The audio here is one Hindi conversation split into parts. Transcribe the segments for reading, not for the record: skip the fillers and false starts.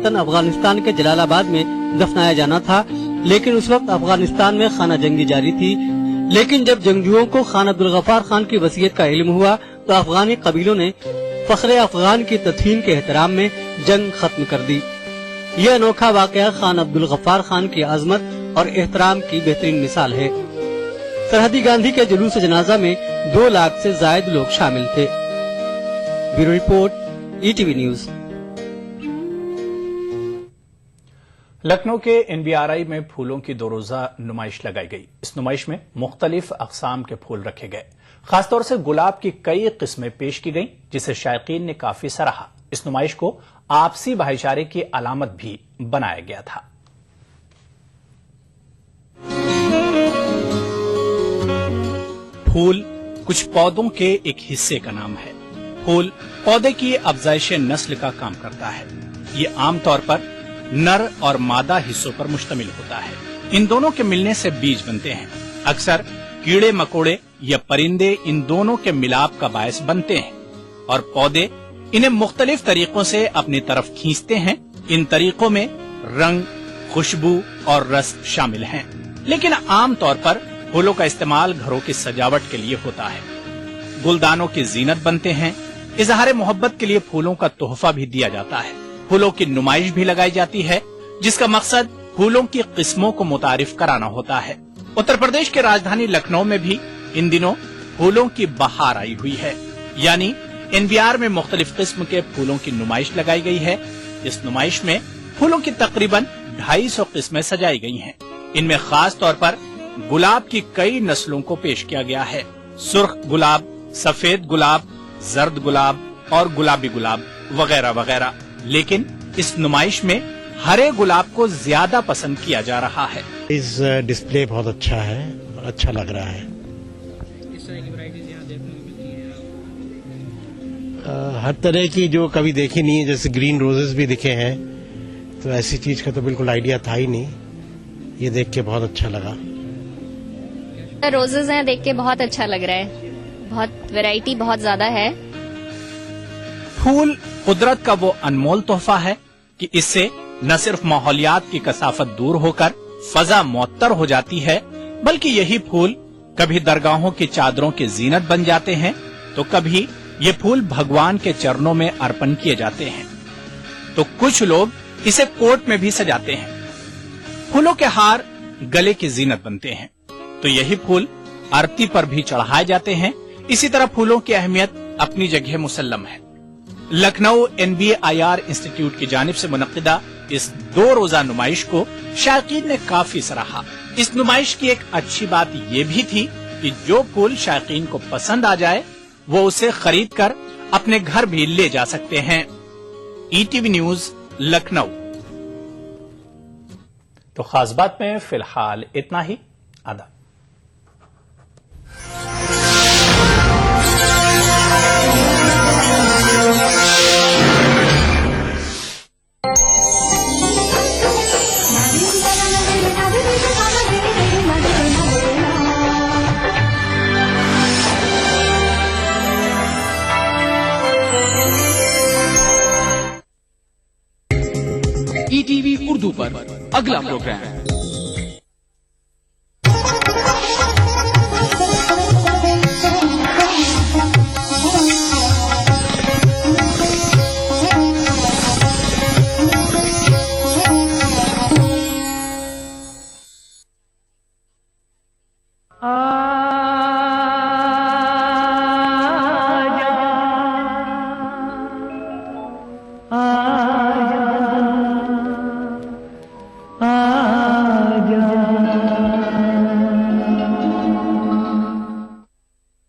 अफगानिस्तान के जलालाबाद में दफनाया जाना था, लेकिन उस वक्त अफगानिस्तान में खाना जंगी जारी थी। लेकिन जब जंगजुओं को खान अब्दुल गफ्फार खान की वसीयत का इल्म हुआ तो अफगानी कबीलों ने फख्रे अफगान की तदफीन के एहतराम में जंग खत्म कर दी। यह अनोखा वाकया खान अब्दुल गफ्फार खान की अजमत और एहतराम की बेहतरीन मिसाल है। सरहदी गांधी के जुलूस जनाजा में 2 लाख से ज्यादा लोग शामिल थे। Bureau report, ETV news. Lucknow के NBRI में फूलों की 2 रोजा नुमाइश लगाई गई। इस नुमाइश में मुख्तलिफ अकसाम के फूल रखे गए। खासतौर से गुलाब की कई किस्में पेश की गईं, जिसे शायकीन ने काफी सराहा। इस नुमाइश को आपसी भाईचारे की अलामत भी बनाया गया था। फूल कुछ पौधों के एक हिस्से का नाम है। फूल पौधे की अफजाइश नस्ल का काम करता है। ये आमतौर पर नर और मादा हिस्सों पर मुश्तमिल होता है। इन दोनों के मिलने से बीज बनते हैं। अक्सर कीड़े मकोड़े या परिंदे इन दोनों के मिलाप का बायस बनते हैं और पौधे इन्हें मुख्तलिफ तरीकों से अपनी तरफ खींचते हैं। इन तरीकों में रंग, खुशबू और रस शामिल हैं। लेकिन आमतौर पर फूलों का इस्तेमाल घरों की सजावट के लिए होता है। गुलदानों की जीनत बनते हैं। इजहार मोहब्बत के लिए फूलों का तोहफा भी दिया जाता है। फूलों की नुमाइश भी लगाई जाती है, जिसका मकसद फूलों की किस्मों को मुतारिफ कराना होता है। उत्तर प्रदेश के राजधानी लखनऊ में भी इन दिनों फूलों की बहार आई हुई है। यानी NBR में मुख्तलिफ किस्म के फूलों की नुमाइश लगाई गई है। इस नुमाइश में फूलों की तकरीबन 250 किस्में सजाई गई हैं। इनमें खास तौर पर गुलाब की कई नस्लों को पेश किया गया है। सुर्ख गुलाब, सफेद गुलाब, जर्द गुलाब और गुलाबी गुलाब वगैरह वगैरह। लेकिन इस नुमाइश में हरे गुलाब को ज्यादा पसंद किया जा रहा है। इस डिस्प्ले बहुत अच्छा है, अच्छा लग रहा है। इस तरह की वैरायटीज यहाँ देखने को मिलती है? हर तरह की जो कभी देखी नहीं है, जैसे ग्रीन रोजेस भी दिखे हैं, तो ऐसी चीज का तो बिल्कुल आइडिया था ही नहीं। ये देख के बहुत अच्छा लगा। रोजेस हैं, देख के बहुत अच्छा लग रहा है। बहुत वैरायटी बहुत ज्यादा है। फूल कुदरत का वो अनमोल तोहफा है कि इससे न सिर्फ माहौलियात की कसाफत दूर होकर फजा मुअत्तर हो जाती है, बल्कि यही फूल कभी दरगाहों की चादरों की जीनत बन जाते हैं, तो कभी ये फूल भगवान के चरणों में अर्पण किए जाते हैं, तो कुछ लोग इसे कोट में भी सजाते हैं। फूलों के हार गले की जीनत बनते हैं, तो यही फूल आरती पर भी चढ़ाए जाते हैं। इसी तरह फूलों की अहमियत अपनी जगह मुसल्लम है। लखनऊ NBIR इंस्टीट्यूट की जानिब से मुनक्किदा इस 2 रोजा नुमाइश को शायकीन ने काफी सराहा। इस नुमाइश की एक अच्छी बात ये भी थी कि जो फूल शायकीन को पसंद आ जाए वो उसे खरीद कर अपने घर भी ले जा सकते हैं। ETV news Lucknow. तो खास बात में फिलहाल इतना ही। आदाब। ETV उर्दू पर अगला प्रोग्राम।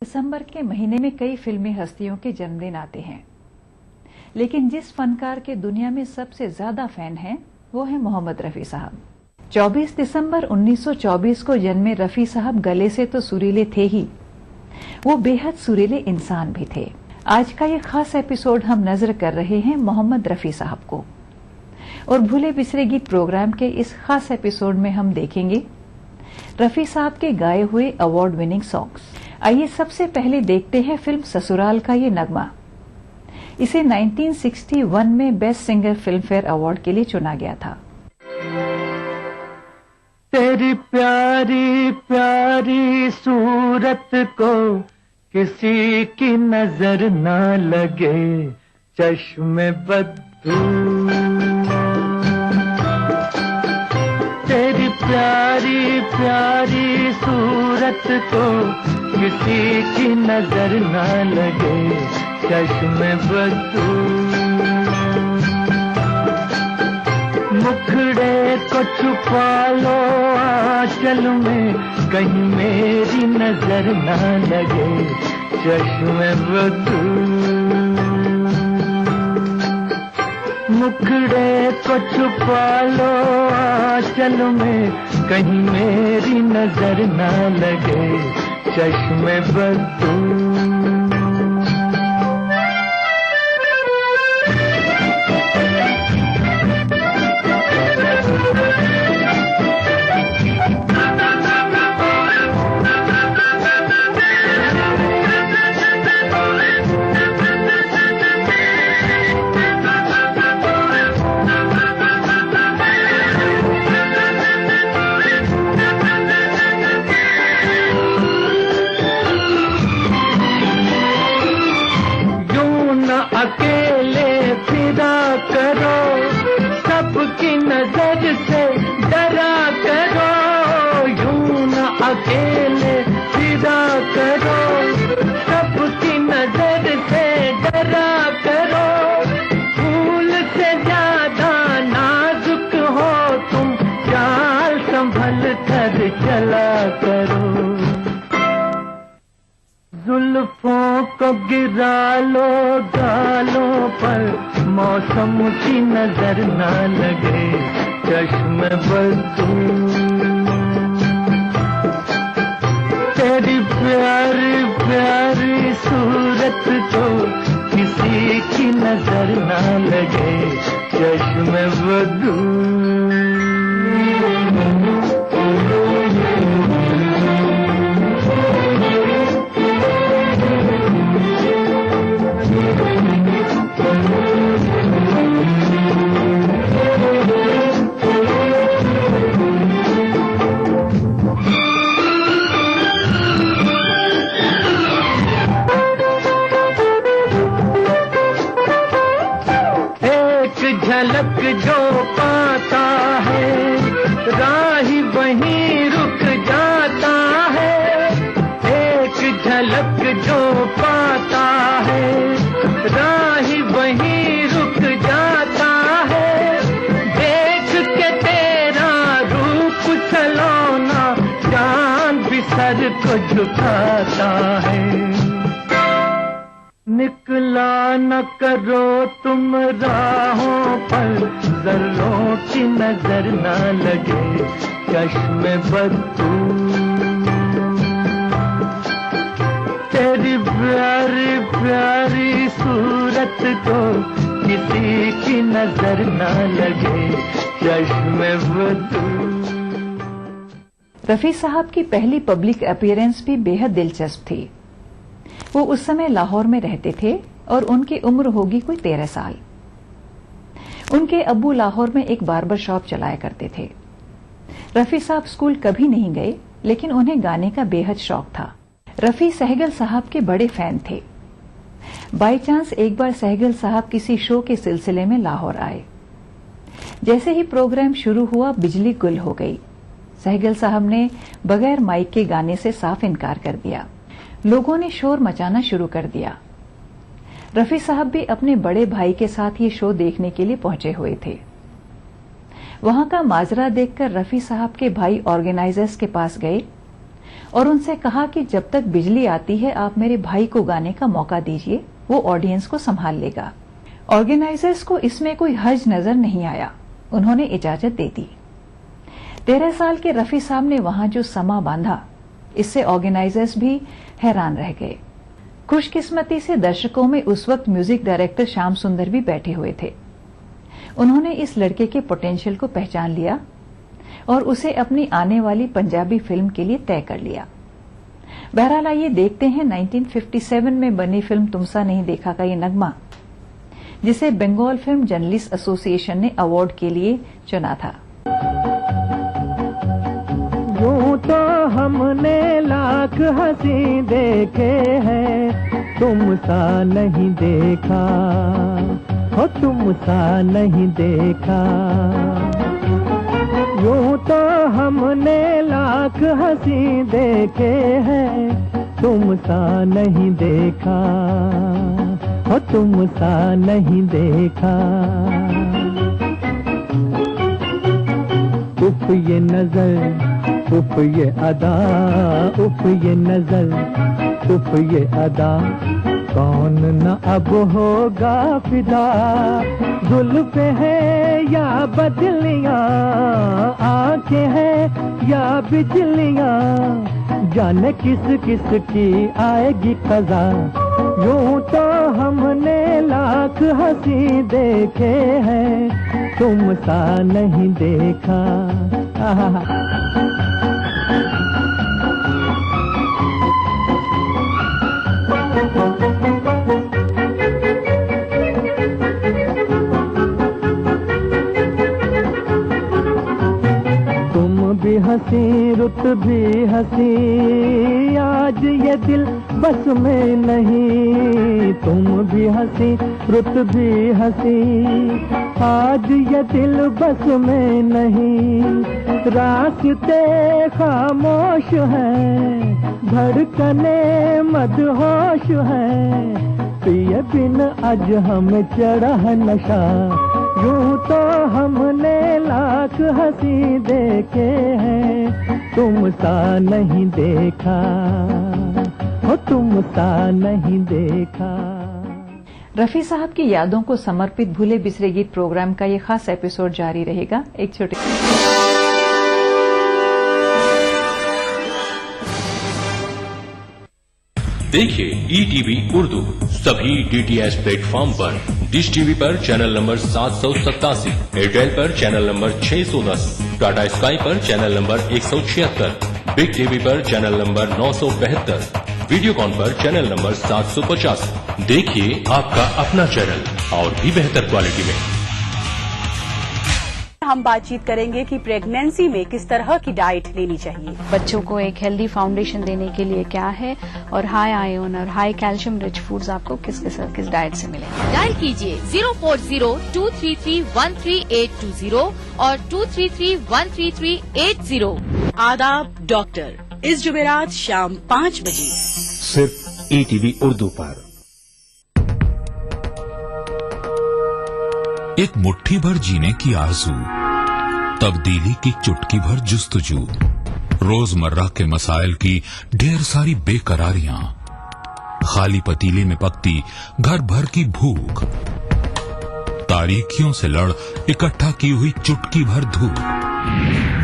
दिसंबर के महीने में कई फिल्मी हस्तियों के जन्मदिन आते हैं, लेकिन जिस फनकार के दुनिया में सबसे ज्यादा फैन हैं वो है मोहम्मद रफी साहब। 24 दिसंबर 1924 को जन्मे रफी साहब गले से तो सुरीले थे ही, वो बेहद सुरीले इंसान भी थे। आज का ये खास एपिसोड हम नजर कर रहे हैं मोहम्मद रफी साहब को, और भूले बिसरे गीत प्रोग्राम के इस खास एपिसोड में हम देखेंगे रफी साहब के गाए हुए अवार्ड विनिंग सॉन्ग्स। आइए सबसे पहले देखते हैं फिल्म ससुराल का ये नगमा। इसे 1961 में best singer film fair award के लिए चुना गया था। तेरी प्यारी प्यारी सूरत को किसी की नजर न लगे चश्मे बद्दू, तेरी प्यारी प्यारी सूरत को किसी की नजर न लगे चश्मे बद्दू, मुखड़े को छुपा लो आंचल में कहीं मेरी नजर न लगे चश्मे बद्दू, मुखड़े को छुपा लो आंचल में कहीं मेरी नजर न लगे चश्मे बद्दू। अकेले फिरा करो सबकी नजर से डरा करो, यूं न अकेले फिरा करो सबकी नजर से डरा करो, फूल से ज्यादा नाजुक हो तुम चाल संभल कर चला करो, जुल्फों को गिरा लो गालों पर मौसम की नजर न लगे चश्मे बद्दू, तेरी प्यारी प्यारी सूरत को किसी की नजर न लगे चश्मे बद्दू। झलक जो पाता है राही वहीं रुक जाता है, एक झलक जो पाता है राही वहीं रुक जाता है, देख के तेरा रूप सलोना चांद भी सर को झुकाता है, निकला न करो तुम राहों पर जर्रों की नजर न लगे चश्मे बद्दू, तेरी प्यारी प्यारी सूरत को किसी की नजर न लगे चश्मे बद्दू। रफी साहब की पहली पब्लिक अपीयरेंस भी बेहद दिलचस्प थी। वो उस समय लाहौर में रहते थे और उनकी उम्र होगी कोई 13 साल। उनके अब्बू लाहौर में एक बार्बर शॉप चलाया करते थे। रफी साहब स्कूल कभी नहीं गए, लेकिन उन्हें गाने का बेहद शौक था। रफी सहगल साहब के बड़े फैन थे। बाई चांस एक बार सहगल साहब किसी शो के सिलसिले में लाहौर आए। जैसे ही प्रोग्राम शुरू हुआ बिजली गुल हो गई। सहगल साहब ने बगैर माइक के गाने से साफ इनकार कर दिया। लोगों ने शोर मचाना शुरू कर दिया। रफी साहब भी अपने बड़े भाई के साथ ये शो देखने के लिए पहुंचे हुए थे। वहां का माजरा देखकर रफी साहब के भाई ऑर्गेनाइजर्स के पास गए और उनसे कहा कि जब तक बिजली आती है आप मेरे भाई को गाने का मौका दीजिए, वो ऑडियंस को संभाल लेगा। ऑर्गेनाइजर्स को इसमें कोई हर्ज नजर नहीं आया, उन्होंने इजाजत दे दी। 13 साल के रफी साहब ने वहां जो समा बांधा, इससे ऑर्गेनाइजर्स भी हैरान रह गए। खुशकिस्मती से दर्शकों में उस वक्त म्यूजिक डायरेक्टर श्याम सुंदर भी बैठे हुए थे। उन्होंने इस लड़के के पोटेंशियल को पहचान लिया और उसे अपनी आने वाली पंजाबी फिल्म के लिए तय कर लिया। बहरहाल आइए देखते हैं 1957 में बनी फिल्म तुमसा नहीं देखा का ये नगमा, जिसे बंगाल फिल्म जर्नलिस्ट एसोसिएशन ने अवार्ड के लिए चुना था। यूं तो हमने लाख हंसी देखे हैं, तुम सा नहीं देखा हो, तुम सा नहीं देखा। यूं तो हमने लाख हंसी देखे हैं, तुम सा नहीं देखा हो, तुम सा नहीं देखा। उफ ये नजर, उफ ये अदा, उफ ये नजर, उफ ये अदा, कौन न अब होगा फिदा। जुल्फ़े है या बदलियां, आंखें हैं या बिजलियां, जाने किस किस की आएगी कज़ा। यूं तो हमने लाख हंसी देखे हैं, तुम सा नहीं देखा। तुम भी हंसी, रुत भी हंसी, आज ये दिल बस में नहीं। तुम भी हंसी, रुत भी हंसी, आज ये दिल बस में नहीं। रास्ते खामोश हैं, धड़कने मदहोश हैं, पिए बिन आज हमें चढ़ा नशा। यूं तो हमने लाख हंसी देखे हैं, तुम सा नहीं देखा हो, तुम सा नहीं देखा। रफी साहब की यादों को समर्पित भूले बिसरे गीत प्रोग्राम का ये खास एपिसोड जारी रहेगा। एक छोटे देखिए ETV उर्दू सभी DTH प्लेटफॉर्म पर। डिश टीवी पर चैनल नंबर 787, एयरटेल पर चैनल नंबर 610, टाटा स्काई पर चैनल नंबर 176, बिग टीवी पर चैनल नंबर 972, वीडियोकॉन पर चैनल नंबर 750। देखिए आपका अपना चैनल और भी बेहतर क्वालिटी में। हम बातचीत करेंगे कि प्रेगनेंसी में किस तरह की डाइट लेनी चाहिए। बच्चों को एक हेल्दी फाउंडेशन देने के लिए क्या है, और हाई आयरन और हाई कैल्शियम रिच फूड्स आपको किस डाइट से मिलेंगे। डायल कीजिए 040-233-13820 और 233-13380। आदाब डॉक्टर, इस जुमेरात शाम 5 बजे सिर्फ ETV उर्दू पर। एक मुट्ठी भर जीने की आरज़ू, तब्दीली की चुटकी भर जुस्तजू, रोजमर्रा के मसाइल की ढेर सारी बेकरारियां, खाली पतीले में पकती घर भर की भूख, तारीखियों से लड़ इकट्ठा की हुई चुटकी भर धूप।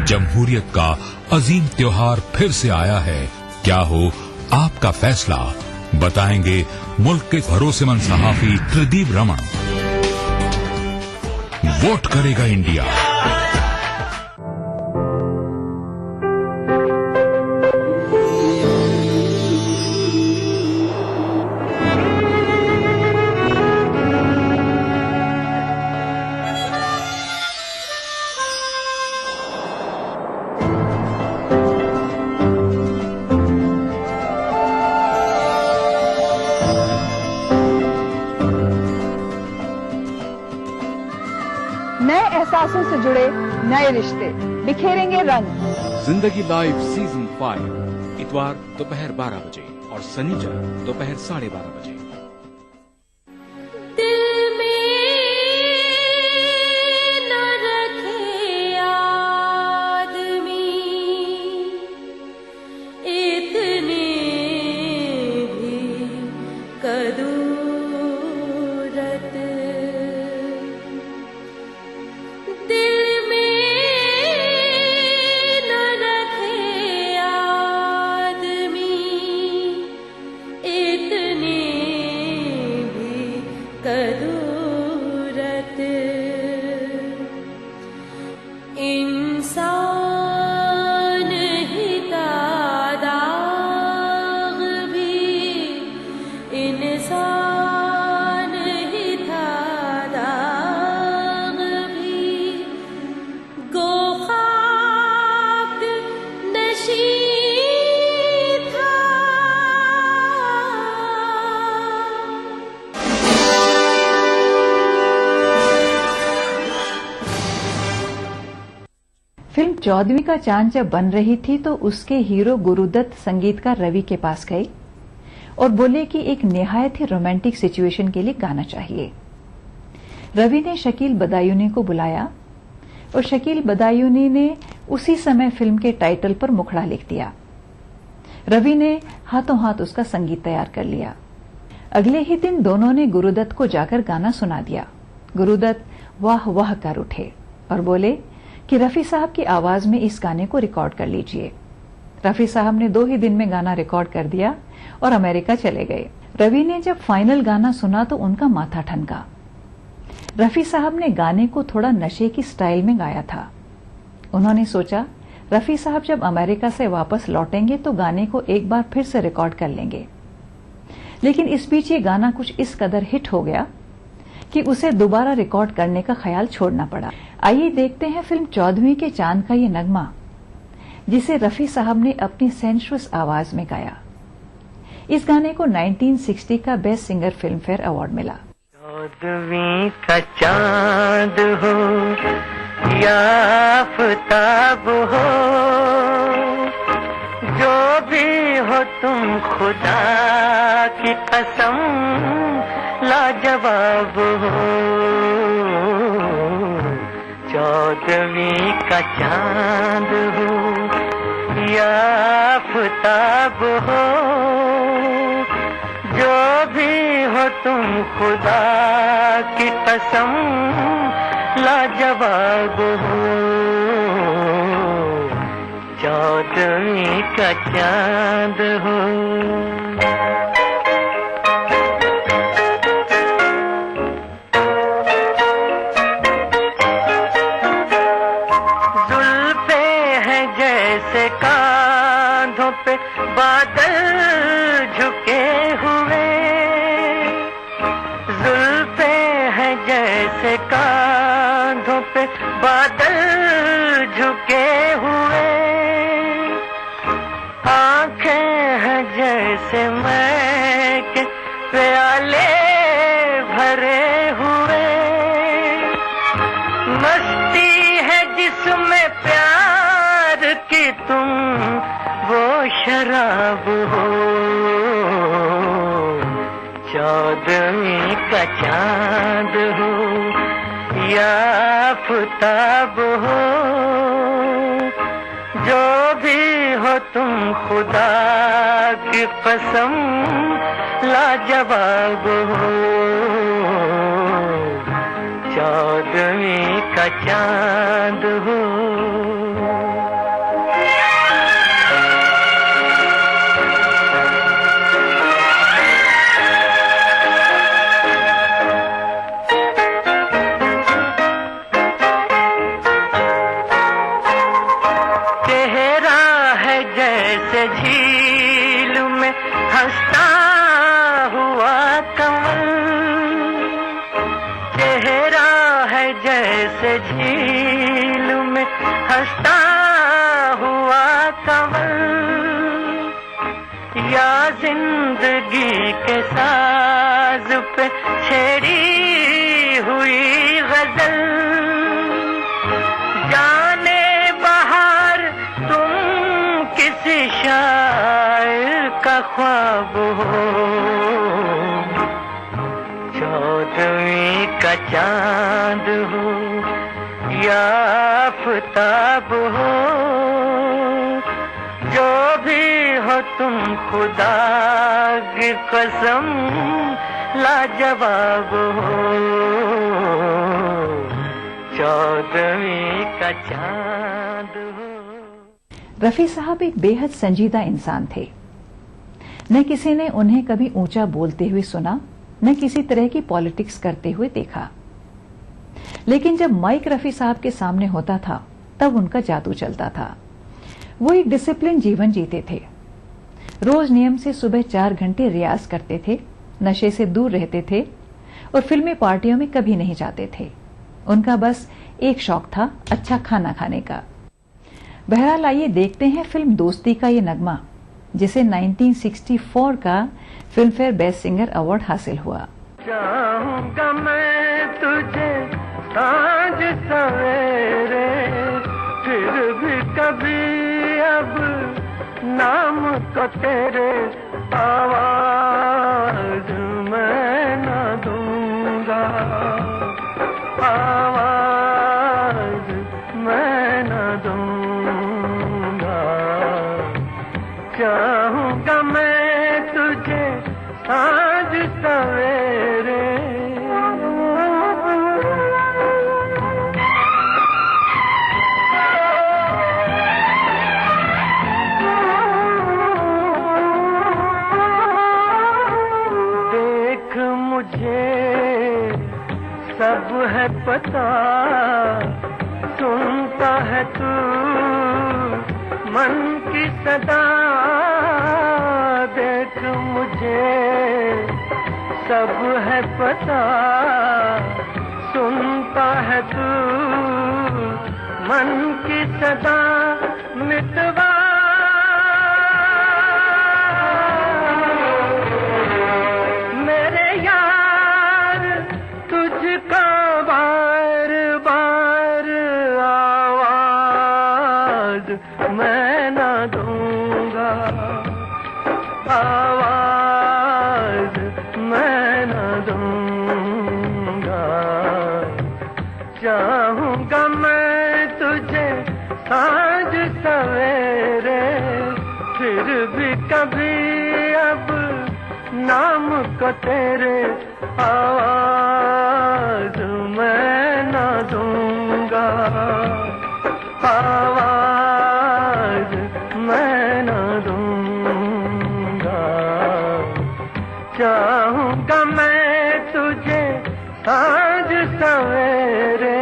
जमहूरियत का अजीम त्योहार फिर से आया है, क्या हो आपका फैसला, बताएंगे मुल्क के भरोसेमंद सहाफी त्रिदीप रमन। वोट करेगा इंडिया। नए एहसासों से जुड़े नए रिश्ते बिखेरेंगे रंग। जिंदगी लाइव सीजन 5 इतवार दोपहर 12 बजे और शनिवार दोपहर 12:30 बजे। इतने फिल्म 14वीं का चांद जब बन रही थी तो उसके हीरो गुरुदत्त संगीतकार रवि के पास गए और बोले कि एक निहायत ही रोमांटिक सिचुएशन के लिए गाना चाहिए। रवि ने शकील बदायूनी को बुलाया और शकील बदायूनी ने उसी समय फिल्म के टाइटल पर मुखड़ा लिख दिया। रवि ने हाथों हाथ उसका संगीत तैयार कर लिया। अगले ही दिन दोनों ने गुरुदत्त को जाकर गाना सुना दिया। गुरुदत्त वाह वाह कर उठे और बोले कि रफी साहब की आवाज में इस गाने को रिकॉर्ड कर लीजिए। रफी साहब ने 2 ही दिन में गाना रिकॉर्ड कर दिया और अमेरिका चले गए। रवि ने जब फाइनल गाना सुना तो उनका माथा ठनका। रफी साहब ने गाने को थोड़ा नशे की स्टाइल में गाया था। उन्होंने सोचा रफी साहब जब अमेरिका से वापस लौटेंगे तो गाने को एक बार फिर से रिकॉर्ड कर लेंगे। लेकिन इस बीच ये गाना कुछ इस कदर हिट हो गया कि उसे दोबारा रिकॉर्ड करने का ख्याल छोड़ना पड़ा। आइए देखते हैं फिल्म 14वीं के चांद का ये नगमा, जिसे रफी साहब ने अपनी सेंशुअस आवाज में गाया। इस गाने को 1960 का best singer film fair award मिला। 14वीं का चांद हो या आफताब हो, जो भी हो तुम खुदा की कसम लाजवाब हो। 14वीं का चांद हो या आफताब हो, जो भी हो तुम खुदा की कसम लाजवाब हो। 14वीं का चांद हो। जुल्फे हैं जैसे कांधों पे बादल झुके हुए, जुल्फे हैं जैसे कांधों पे बादल झुके हुए, आंखें हैं जैसे मैं के प्याले भरे हुए, मस्ती है जिसमें प्यार की तुम वो शराब हो। 14वीं का चांद हो या आफताब हो, जो भी हो तुम खुदा की कसम लाजवाब हो। 14वीं का चांद हो। झील में हंसता हुआ कमल, चेहरा है जैसे झील में हंसता हुआ कमल, या जिंदगी के साज पे छेड़ी हुई गजल, जाने बहार तुम किसी शायर का ख्वाब हो। 14वीं का चांद हो या आफताब हो, जो भी हो तुम खुदा की कसम लाजवाब हो। 14वीं का चांद हो। रफी साहब एक बेहद संजीदा इंसान थे। न किसी ने उन्हें कभी ऊंचा बोलते हुए सुना, न किसी तरह की पॉलिटिक्स करते हुए देखा। लेकिन जब माइक रफी साहब के सामने होता था तब उनका जादू चलता था। वो एक डिसिप्लिन जीवन जीते थे। रोज नियम से सुबह 4 घंटे रियाज करते थे, नशे से दूर रहते थे और फिल्मी पार्टियों में कभी नहीं जाते थे। उनका बस एक शौक था, अच्छा खाना खाने का। बहरहाल आइए देखते हैं फिल्म दोस्ती का ये नगमा, जिसे 1964 का film fair best singer award हासिल हुआ। चाहूंगा मैं तुझे सांझ सवेरे, फिर कभी अब नाम को तेरे आवाज मैं न दूंगा, आवाज मैं न दूंगा। चाहूंगा मैं तुझे साँझ सवेरे, मुझे सब है पता, सुनता है तू मन की सदा। देख मुझे सब है पता, सुनता है तू मन की सदा। मितवा मैं न दूंगा, आवाज मैं न दूंगा। चाहूंगा मैं तुझे साँझ सवेरे, फिर भी कभी अब नाम को तेरे आवाज मैं न दूंगा, आवाज मैं न दूंगा। चाहूंगा मैं तुझे साँझ सवेरे।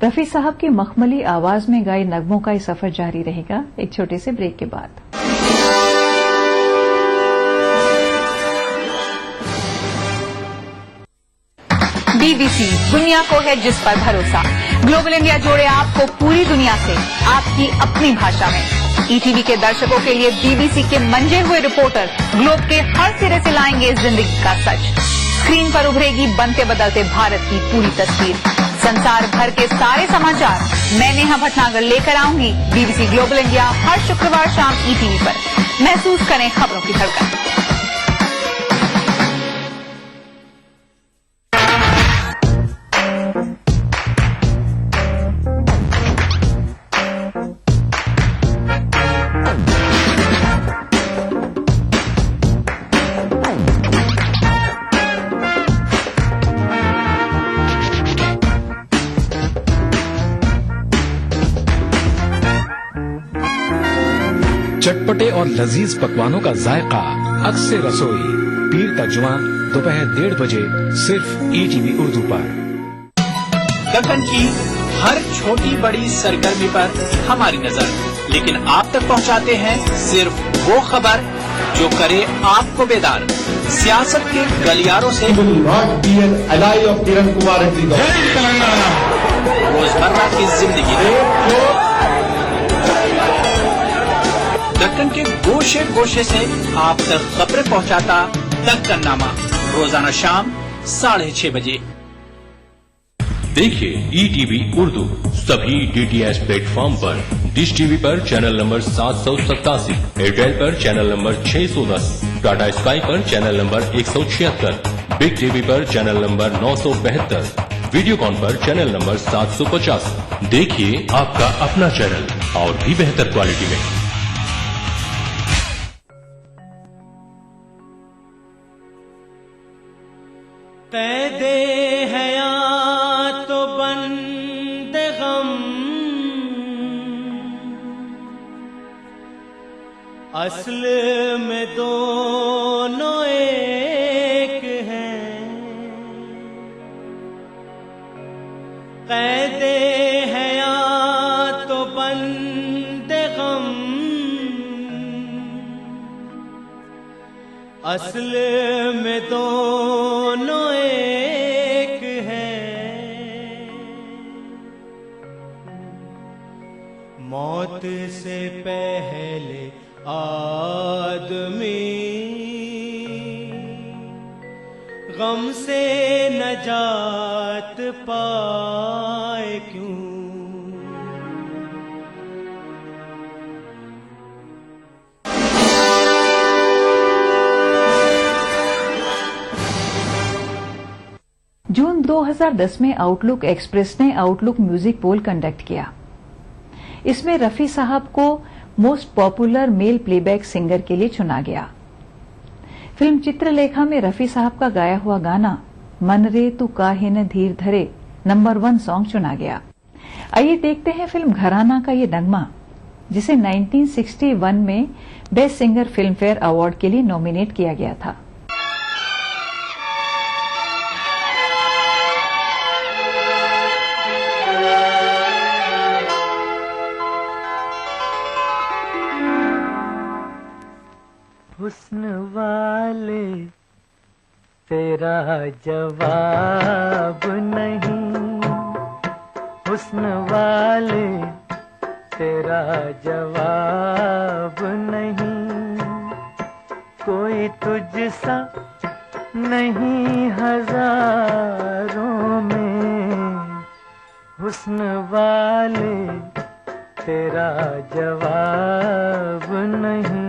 रफी साहब की मखमली आवाज में गाई नगमों का ये सफर जारी रहेगा एक छोटे से ब्रेक के बाद। BBC दुनिया को है जिस पर भरोसा। ग्लोबल इंडिया जोड़े आपको पूरी दुनिया से आपकी अपनी भाषा में। ETV के दर्शकों के लिए BBC के मंजे हुए रिपोर्टर ग्लोब के हर सिरे से लाएंगे जिंदगी का सच। स्क्रीन पर उभरेगी बनते बदलते भारत की पूरी तस्वीर। संसार भर के सारे समाचार मैं नेहा भटनागर लेकर आऊंगी BBC ग्लोबल इंडिया हर शुक्रवार शाम ETV पर। महसूस करें खबरों की धड़कन। चटपटे और लजीज पकवानों का जायका अक्सर रसोई पीर का जुमा दोपहर 1:30 बजे सिर्फ ETV उर्दू पर। दक्कन की हर छोटी बड़ी सरगर्मी पर हमारी नजर, लेकिन आप तक पहुंचाते हैं सिर्फ वो खबर जो करे आपको बेदार। सियासत के गलियारों से रोजमर्रा की जिंदगी दक्कन के गोशे गोशे से आप तक खबरें पहुंचाता दक्कननामा रोजाना शाम 6:30 बजे। देखिए ETV उर्दू सभी DTH प्लेटफॉर्म पर। डिश टीवी पर चैनल नंबर 787, एयरटेल पर चैनल नंबर 610, टाटा स्काई पर चैनल नंबर 176, बिग टीवी पर चैनल नंबर 972, वीडियोकॉन पर चैनल नंबर 750। देखिए आपका अपना चैनल और भी बेहतर क्वालिटी में। कैदे हया तो बंदे गम, असल में दोनों एक हैं। कैदे हया तो बंदे गम, असल में दोनों एक हैं। मौत से पहले आदमी गम से नजात पाए क्यों। 2010 में आउटलुक एक्सप्रेस ने आउटलुक म्यूजिक पोल कंडक्ट किया। इसमें रफी साहब को most popular male playback singer के लिए चुना गया। फिल्म चित्रलेखा में रफी साहब का गाया हुआ गाना मन रे तू काहे न धीर धरे नंबर 1 सॉन्ग चुना गया। आइए देखते हैं फिल्म घराना का ये नगमा, जिसे 1961 में best singer film fair award के लिए नॉमिनेट किया गया था। हुस्न वाले तेरा जवाब नहीं, हुस्न वाले तेरा जवाब नहीं, कोई तुझसा नहीं हजारों में, हुस्न वाले तेरा जवाब नहीं।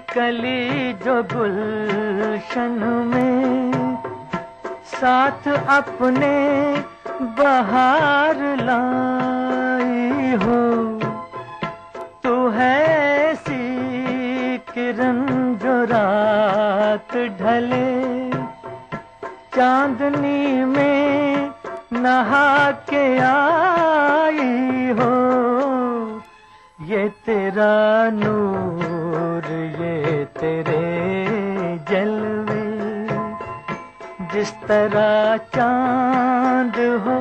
कली जो गुलशन में साथ अपने बहार लाई हो, तू है ऐसी किरण जो रात ढले चांदनी में नहा के आई हो, ये तेरा नूर ये तेरे जलवे, जिस तरह चांद हो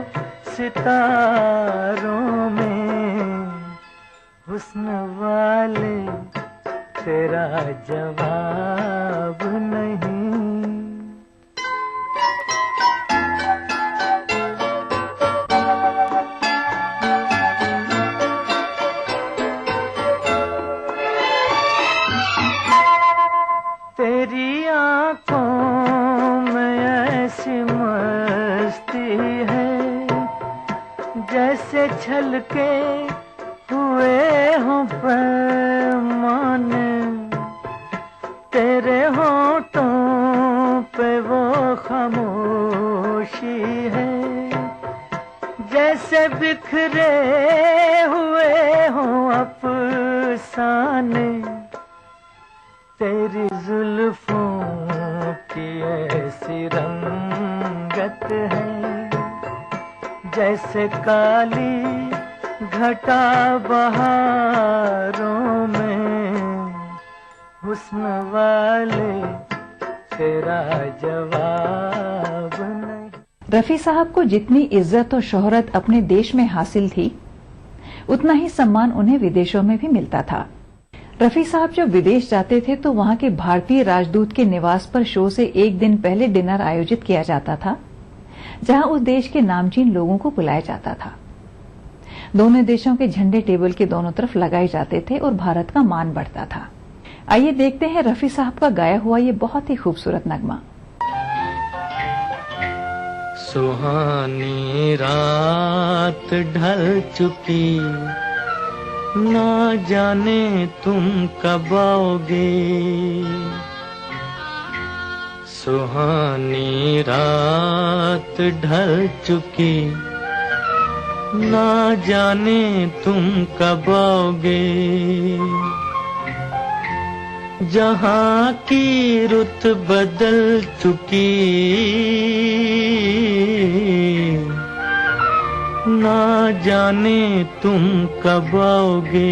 सितारों में, हुस्न वाले तेरा जवाब नहीं। तेरी आंखों में ऐसी मस्ती है जैसे छलके हुए हों पैमाने, तेरे होठों पे वो खामोशी है जैसे बिखरे हुए हों अफसाने, तेरी जुल्फों की ऐसी रंगत है जैसे काली घटा बहारों में, हुस्न वाले तेरा जवाब नहीं। रफी साहब को जितनी इज्जत और शोहरत अपने देश में हासिल थी, उतना ही सम्मान उन्हें विदेशों में भी मिलता था। रफी साहब जब विदेश जाते थे तो वहां के भारतीय राजदूत के निवास पर शो से एक दिन पहले डिनर आयोजित किया जाता था, जहां उस देश के नामचीन लोगों को बुलाया जाता था। दोनों देशों के झंडे टेबल के दोनों तरफ लगाए जाते थे और भारत का मान बढ़ता था। आइए देखते हैं रफी साहब का गाया हुआ ये बहुत ही खूबसूरत नगमा। सुहानी रात ढल चुकी, ना जाने तुम कब आओगे, सुहानी रात ढल चुकी, ना जाने तुम कब आओगे, जहां की रुत बदल चुकी, ना जाने तुम कब आओगे।